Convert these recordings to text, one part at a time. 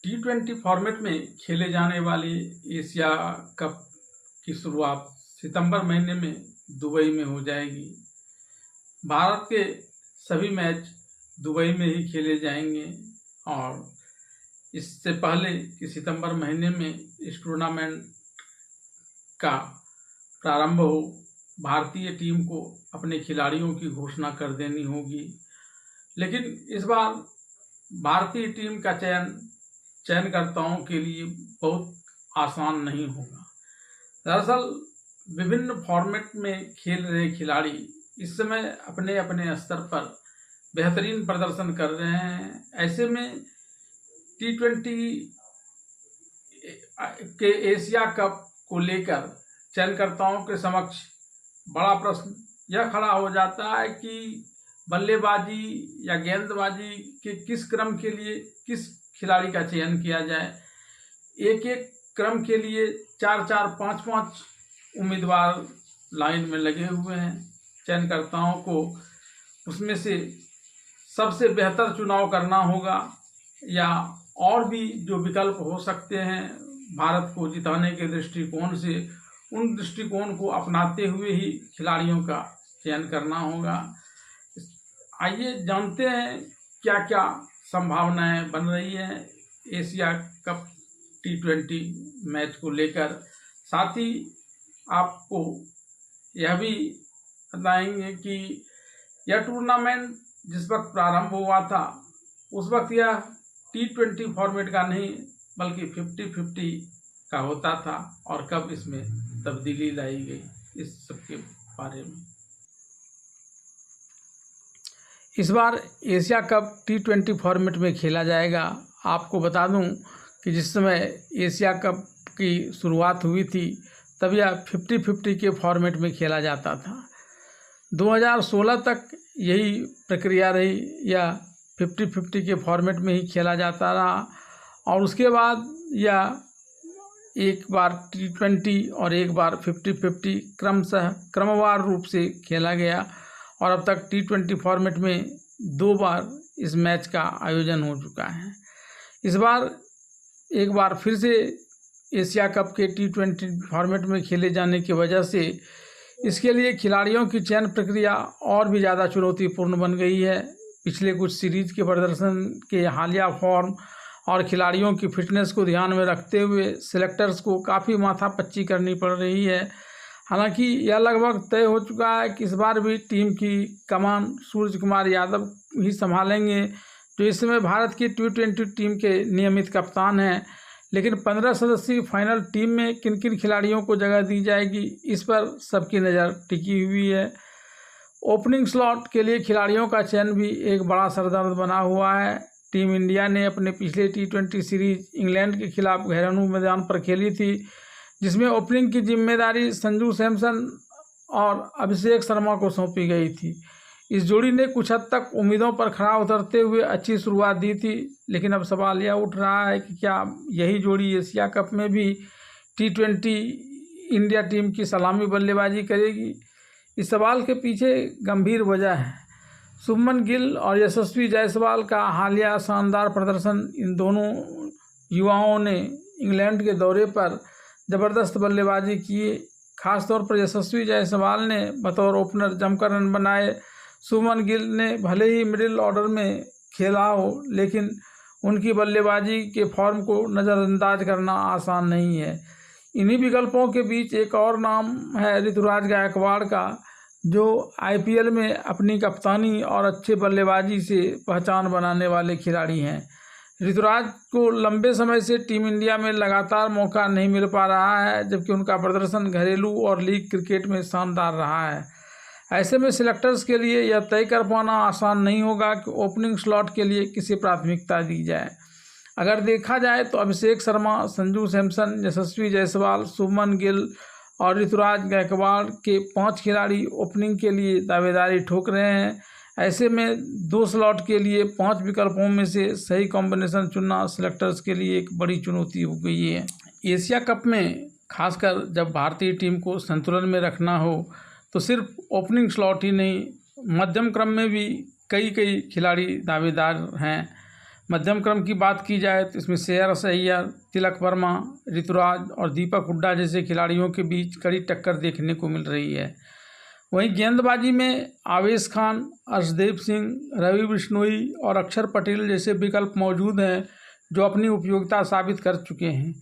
T20 format में खेले जाने वाली एशिया कप की शुरुआत सितंबर महीने में दुबई में हो जाएगी। भारत के सभी मैच दुबई में ही खेले जाएंगे और इससे पहले कि सितंबर महीने में इस टूर्नामेंट का प्रारंभ हो, भारतीय टीम को अपने खिलाड़ियों की घोषणा कर देनी होगी। लेकिन इस बार भारतीय टीम का चयनकर्ताओं के लिए बहुत आसान नहीं होगा। दरअसल विभिन्न फॉर्मेट में खेल रहे खिलाड़ी इस समय अपने अपने स्तर पर बेहतरीन प्रदर्शन कर रहे हैं। ऐसे में T20 के एशिया कप को लेकर चयनकर्ताओं के समक्ष बड़ा प्रश्न यह खड़ा हो जाता है कि बल्लेबाजी या गेंदबाजी के किस क्रम के लिए किस खिलाड़ी का चयन किया जाए। एक एक क्रम के लिए 4-4, 5-5 उम्मीदवार लाइन में लगे हुए हैं। चयनकर्ताओं को उसमें से सबसे बेहतर चुनाव करना होगा या और भी जो विकल्प हो सकते हैं भारत को जिताने के दृष्टिकोण से, उन दृष्टिकोण को अपनाते हुए ही खिलाड़ियों का चयन करना होगा। आइए जानते हैं क्या क्या संभावनाएं बन रही हैं एशिया कप T20 मैच को लेकर। साथ ही आपको यह भी बताएंगे कि यह टूर्नामेंट जिस वक्त प्रारंभ हुआ था उस वक्त यह T20 फॉर्मेट का नहीं बल्कि 50-50 का होता था और कब इसमें तब्दीली लाई गई, इस सब के बारे में। इस बार एशिया कप T20 फॉर्मेट में खेला जाएगा। आपको बता दूं कि जिस समय एशिया कप की शुरुआत हुई थी तब यह 50-50 के फॉर्मेट में खेला जाता था। 2016 तक यही प्रक्रिया रही, यह 50-50 के फॉर्मेट में ही खेला जाता रहा और उसके बाद यह एक बार T20 और एक बार 50-50 क्रमवार रूप से खेला गया और अब तक T20 फॉर्मेट में 2 बार इस मैच का आयोजन हो चुका है। इस बार एक बार फिर से एशिया कप के T20 फॉर्मेट में खेले जाने की वजह से इसके लिए खिलाड़ियों की चयन प्रक्रिया और भी ज़्यादा चुनौतीपूर्ण बन गई है। पिछले कुछ सीरीज के प्रदर्शन के हालिया फॉर्म और खिलाड़ियों की फिटनेस को ध्यान में रखते हुए सिलेक्टर्स को काफ़ी माथापच्ची करनी पड़ रही है। हालांकि यह लगभग तय हो चुका है कि इस बार भी टीम की कमान सूर्य कुमार यादव ही संभालेंगे, जो इस समय भारत की T20 टीम के नियमित कप्तान हैं। लेकिन 15 सदस्यीय फाइनल टीम में किन किन खिलाड़ियों को जगह दी जाएगी, इस पर सबकी नज़र टिकी हुई है। ओपनिंग स्लॉट के लिए खिलाड़ियों का चयन भी एक बड़ा सरदर्द बना हुआ है। टीम इंडिया ने अपने पिछले T20 सीरीज इंग्लैंड के खिलाफ घरेलू मैदान पर खेली थी, जिसमें ओपनिंग की जिम्मेदारी संजू सैमसन और अभिषेक शर्मा को सौंपी गई थी। इस जोड़ी ने कुछ हद तक उम्मीदों पर खरा उतरते हुए अच्छी शुरुआत दी थी, लेकिन अब सवाल यह उठ रहा है कि क्या यही जोड़ी एशिया कप में भी T20 इंडिया टीम की सलामी बल्लेबाजी करेगी। इस सवाल के पीछे गंभीर वजह है। शुभमन गिल और यशस्वी जायसवाल का हालिया शानदार प्रदर्शन। इन दोनों युवाओं ने इंग्लैंड के दौरे पर ज़बरदस्त बल्लेबाजी की। खासतौर पर यशस्वी जायसवाल ने बतौर ओपनर जमकर रन बनाए। शुभमन गिल ने भले ही मिडिल ऑर्डर में खेला हो, लेकिन उनकी बल्लेबाजी के फॉर्म को नज़रअंदाज करना आसान नहीं है। इन्हीं विकल्पों के बीच एक और नाम है ऋतुराज गायकवाड़ का, जो IPL में अपनी कप्तानी और अच्छे बल्लेबाजी से पहचान बनाने वाले खिलाड़ी हैं। ऋतुराज को लंबे समय से टीम इंडिया में लगातार मौका नहीं मिल पा रहा है, जबकि उनका प्रदर्शन घरेलू और लीग क्रिकेट में शानदार रहा है। ऐसे में सिलेक्टर्स के लिए यह तय कर पाना आसान नहीं होगा कि ओपनिंग स्लॉट के लिए किसे प्राथमिकता दी जाए। अगर देखा जाए तो अभिषेक शर्मा, संजू सैमसन, यशस्वी जायसवाल, शुभमन गिल और ऋतुराज गायकवाड़ के 5 खिलाड़ी ओपनिंग के लिए दावेदारी ठोक रहे हैं। ऐसे में 2 स्लॉट के लिए 5 विकल्पों में से सही कॉम्बिनेशन चुनना सिलेक्टर्स के लिए एक बड़ी चुनौती हो गई है। एशिया कप में खासकर जब भारतीय टीम को संतुलन में रखना हो तो सिर्फ ओपनिंग स्लॉट ही नहीं, मध्यम क्रम में भी कई खिलाड़ी दावेदार हैं। मध्यम क्रम की बात की जाए तो इसमें श्रेयस अय्यर, तिलक वर्मा, ऋतुराज और दीपक हुड्डा जैसे खिलाड़ियों के बीच कड़ी टक्कर देखने को मिल रही है। वहीं गेंदबाजी में आवेश खान, अर्शदीप सिंह, रवि बिश्नोई और अक्षर पटेल जैसे विकल्प मौजूद हैं जो अपनी उपयोगिता साबित कर चुके हैं।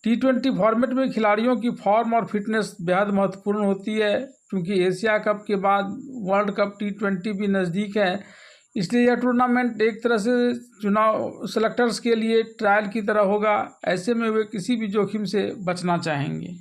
T20 फॉर्मेट में खिलाड़ियों की फॉर्म और फिटनेस बेहद महत्वपूर्ण होती है, क्योंकि एशिया कप के बाद वर्ल्ड कप T20 भी नज़दीक है। इसलिए यह टूर्नामेंट एक तरह से चुनाव सेलेक्टर्स के लिए ट्रायल की तरह होगा। ऐसे में वे किसी भी जोखिम से बचना चाहेंगे।